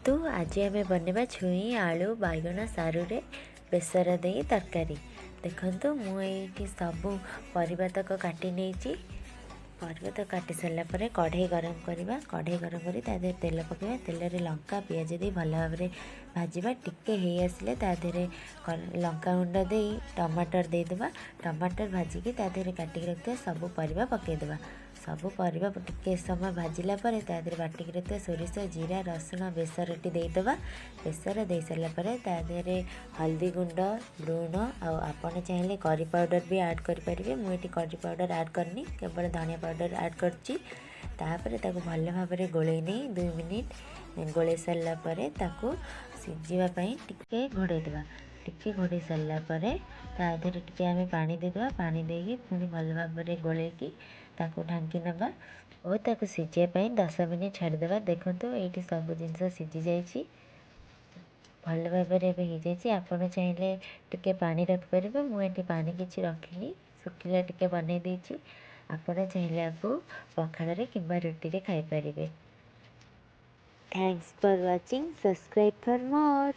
देखंतु आज आम बनवा छुई आलू बैगण सारू बेसर दे तरकारी। देखंतु मुझे सब परिबा तक काटी नहीं। परिबा तक काटी सारा पर कढ़ई गरम करवा। कढ़ई गरम कर तेल पकड़ा। तेल रे लंका पियाज दे भल भाव में भाजवा। टिके हो आसिले तादेहरे लंका गुंड दे टमाटर देदेबा। टमाटर भाजिकी तादेहरे काटिक रखिए सब परिबा पकईदेबा। सब परिबा टिके समय भाजिला पर तादेहरे बाटिक रखिए सोरिष जीरा रसुण बेसरटी देदेबा। बेसर दे सारा पर तादेहरे हल्दी गुंड लुण आपन चाहिए करी पाउडर भी ऐड करेंगे। मुझे करी पाउडर ऐड करनी केवल धनिया पाउडर ऐड करची। तापर ताको भल भाव में गोले नहीं 2 मिनिट गोले सारा पर ताको सिझापी टिके घोड़े देवा। टिके घोड़े सारा पर तादेहरे टिके आम पानी देदेबा। पानी देकी पुणी भल भाव में गोलेकी ताको ढांकी नवा और ताको सिझापी 10 मिनिट छाड़देवा। देखो ये सब जिनस सिझी जाइए भल भाव में हो जाए। आपड़ चाहिए टिके पानी रखिपारे। मुझे पानी किसी रखिनी शुखिला टिके बनई देती। आपड़ चाहिए आपको पखाड़े कि रुटी खाईपारे। Thanks for watching. Subscribe for more.